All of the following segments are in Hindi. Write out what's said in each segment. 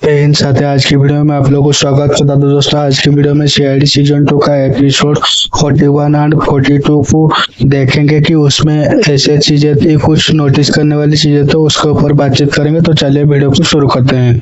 इन साथ ही आज की वीडियो में आप लोगों को स्वागत करता हूं। दोस्तों आज की वीडियो में सीआईडी सीजन 2 का एपिसोड 41 एंड 42 को देखेंगे कि उसमें ऐसे चीजें थी, कुछ नोटिस करने वाली चीजें तो उसके ऊपर बातचीत करेंगे। तो चलिए वीडियो को शुरू करते हैं।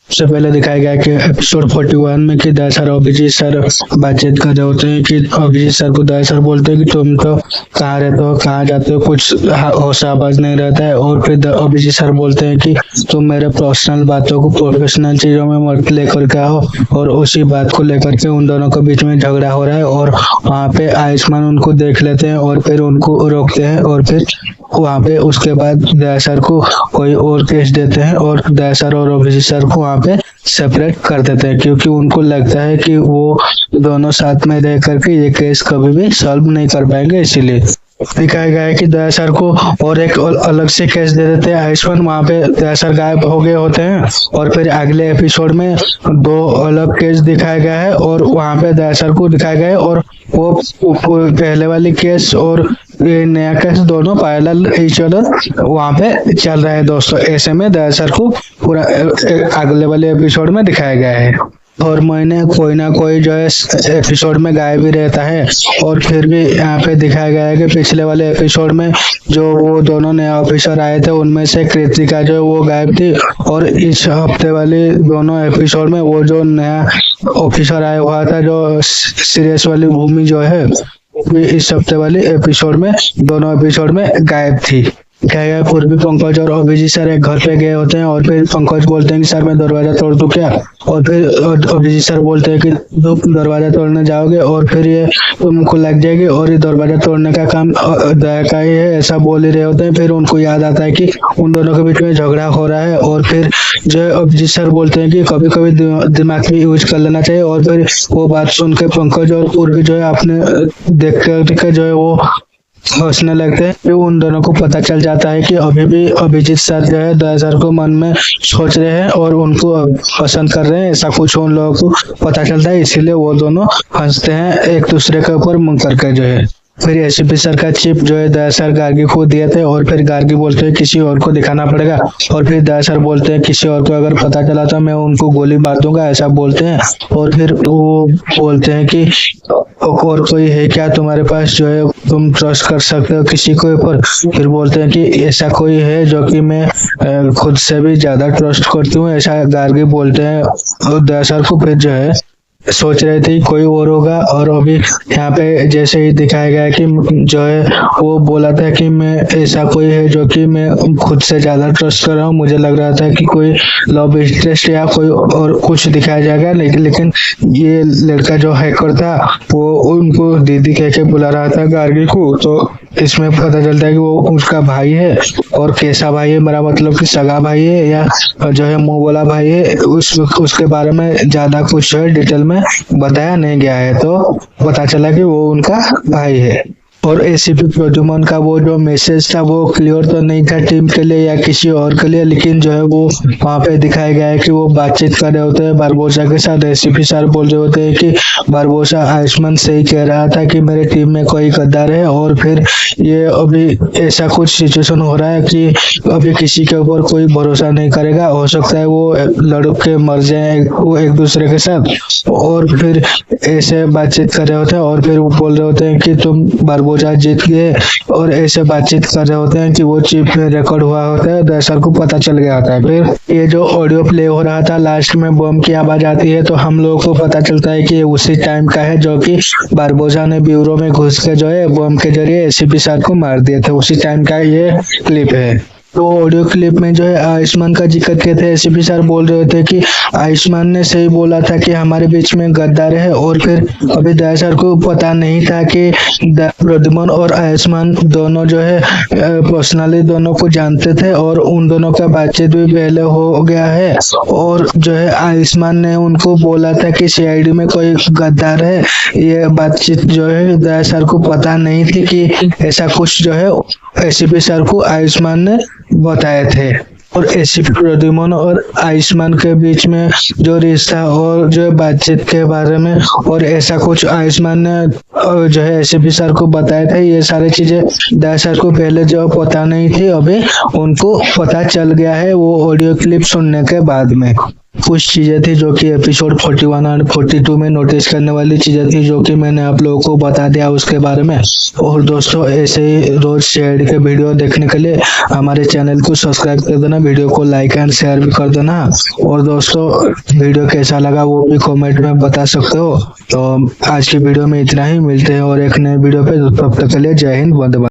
सबसे पहले दिखाया गया कि एपिसोड 41 में कि दया सर अभिजीत सर बातचीत कर रहे होते हैं कि अभिजीत सर को दया सर बोलते हैं कि तुम तो कहाँ रहते हो, कहाँ जाते हो, कुछ होश आवाज नहीं रहता है। और फिर अभिजीत सर बोलते हैं कि तुम मेरे पर्सनल बातों को प्रोफेशनल चीजों में मत लेकर के आओ। और उसी बात को लेकर के उन दोनों के बीच में झगड़ा हो रहा है और वहाँ पे आयुष्मान उनको देख लेते हैं और फिर उनको रोकते हैं। और फिर वहाँ पे उसके बाद दया सर को कोई और केस देते हैं और दया सर और अभिजीत सर को वहाँ पे सेपरेट कर देते हैं, क्योंकि उनको लगता है कि वो दोनों साथ में रह करके ये केस कभी भी सॉल्व नहीं कर पाएंगे। इसीलिए दिखाया गया है कि दया सर को और एक अलग से केस दे देते हैं आयुष्मान। वहाँ पे दया सर गायब हो गए होते हैं और फिर अगले एपिसोड में दो अलग केस दिखाया गया है और वहाँ पे दया सर को दिखाया गया है और वो पहले वाली केस और ये नया केस दोनों पैरेलल ईच अदर वहाँ पे चल रहा है। दोस्तों ऐसे में दया सर को पूरा अगले वाले एपिसोड में दिखाया गया है। और महीने कोई ना कोई जो है एपिसोड में गायब ही रहता है। और फिर भी यहाँ पे दिखाया गया है कि पिछले वाले एपिसोड में जो वो दोनों नए ऑफिसर आए थे उनमें से कृतिका जो है वो गायब थी। और इस हफ्ते वाले दोनों एपिसोड में वो जो नया ऑफिसर आया हुआ था जो सीरियस वाली भूमि जो है इस हफ्ते वाले एपिसोड में दोनों एपिसोड में गायब थी। क्या गया पूर्वी पंकज और अभिजीत सर एक घर पे गए होते हैं और फिर पंकज बोलते हैं कि सर मैं दरवाजा तोड़ दूं क्या। और फिर अभिजीत सर बोलते हैं कि तुम दरवाजा तोड़ने जाओगे और फिर ये तुमको लग जाएगी और ये दरवाजा तोड़ने का काम दया का ही है, ऐसा बोल ही रहे होते हैं। फिर उनको याद आता है कि उन दोनों के बीच में झगड़ा हो रहा है। और फिर जो है अभिजीत सर बोलते हैं कि कभी कभी दिमाग भी यूज कर लेना चाहिए। और फिर वो बात सुन के पंकज और पूर्वी जो है अपने देख कर जो है वो हंसने लगते हैं। फिर उन दोनों को पता चल जाता है कि अभी भी अभिजीत सर जो है दया सर को मन में सोच रहे हैं और उनको पसंद कर रहे हैं, ऐसा कुछ उन लोगों को पता चलता है। इसीलिए वो दोनों हंसते हैं एक दूसरे के ऊपर मुंह करके जो है। फिर एसीपी सर का चिप जो है दया सर गार्गी को दिए थे और फिर गार्गी बोलते हैं किसी और को दिखाना पड़ेगा। और फिर दया सर बोलते हैं किसी और को अगर पता चला तो मैं उनको गोली मार दूंगा, ऐसा बोलते हैं। और फिर वो बोलते हैं कि और कोई है क्या तुम्हारे पास जो है तुम ट्रस्ट कर सकते हो किसी को ऊपर। फिर बोलते हैं कि ऐसा कोई है जो कि मैं खुद से भी ज्यादा ट्रस्ट करती हूँ, ऐसा गार्गी बोलते हैं दया सर को। फिर जो है सोच रहे थे कोई और होगा और अभी यहाँ पे जैसे ही दिखाया गया कि जो है वो बोला था कि मैं ऐसा कोई है जो कि मैं खुद से ज्यादा ट्रस्ट कर रहा हूँ। मुझे लग रहा था कि कोई लव इंटरेस्ट या कोई और कुछ दिखाया जाएगा, लेकिन ये लड़का जो हैकर था वो उनको दीदी कह के बुला रहा था गार्गी को। तो इसमें पता चलता है कि वो उसका भाई है और कैसा भाई है, मेरा मतलब कि सगा भाई है या जो है मुंह बोला भाई है, उसके बारे में ज्यादा कुछ है डिटेल में बताया नहीं गया है। तो पता चला कि वो उनका भाई है। और एसीपी प्रद्युमन का वो जो मैसेज था वो क्लियर तो नहीं था टीम के लिए या किसी और के लिए, लेकिन जो है वो वहाँ पे दिखाया गया है कि वो बातचीत कर रहे होते हैं बारबोसा के साथ। एसीपी सर बोल रहे होते हैं कि बारबोसा आयुष्मान सही कह रहा था कि मेरे टीम में कोई गद्दार है। और फिर ये अभी ऐसा कुछ सिचुएशन हो रहा है कि अभी किसी के ऊपर कोई भरोसा नहीं करेगा, हो सकता है वो लड़के मर जाए वो एक दूसरे के साथ। और फिर ऐसे बातचीत कर रहे होते हैं और फिर वो बोल रहे होते हैं कि तुम बारबोसा जीत गए और ऐसे बातचीत कर रहे होते हैं कि वो चिप में रिकॉर्ड हुआ होता है, दया सर को पता चल गया होता है। फिर ये जो ऑडियो प्ले हो रहा था लास्ट में बम की आवाज आती है तो हम लोगों को पता चलता है कि ये उसी टाइम का है जो कि बारबोसा ने ब्यूरो में घुस के जो है बम के जरिए एसीपी सर को मार दिए थे, उसी टाइम का ये क्लिप है। तो ऑडियो क्लिप में जो है आयुष्मान का जिक्र किए थे, एसीपी सर बोल रहे थे कि आयुष्मान ने सही बोला था कि हमारे बीच में गद्दार है। और फिर अभी दया सर को पता नहीं था कि प्रद्युमन और आयुष्मान दोनों जो है पर्सनली दोनों को जानते थे और उन दोनों का बातचीत भी पहले हो गया है। और जो है आयुष्मान ने उनको बोला था कि सीआईडी में कोई गद्दार है, ये बातचीत जो है दया सर को पता नहीं थी कि ऐसा कुछ जो है एसीपी सर को आयुष्मान ने बताए थे। और एसीपी प्रद्युमन और आयुष्मान के बीच में जो रिश्ता और जो बातचीत के बारे में और ऐसा कुछ आयुष्मान ने जो है एसीपी सर को बताया था। ये सारी चीजें दया सर को पहले जो पता नहीं थी अभी उनको पता चल गया है वो ऑडियो क्लिप सुनने के बाद में। कुछ चीजें थी जो कि एपिसोड 41 और 42 में नोटिस करने वाली चीजें थी, जो कि मैंने आप लोगों को बता दिया उसके बारे में। और दोस्तों, ऐसे ही रोज सीआईडी के वीडियो देखने के लिए हमारे चैनल को सब्सक्राइब कर देना, वीडियो को लाइक एंड शेयर भी कर देना। और दोस्तों, वीडियो कैसा लगा वो भी कमेंट में बता सकते हो। तो आज की वीडियो में इतना ही, मिलते हैं और एक नए वीडियो पे। तब तक के लिए जय हिंद, वंदे मातरम।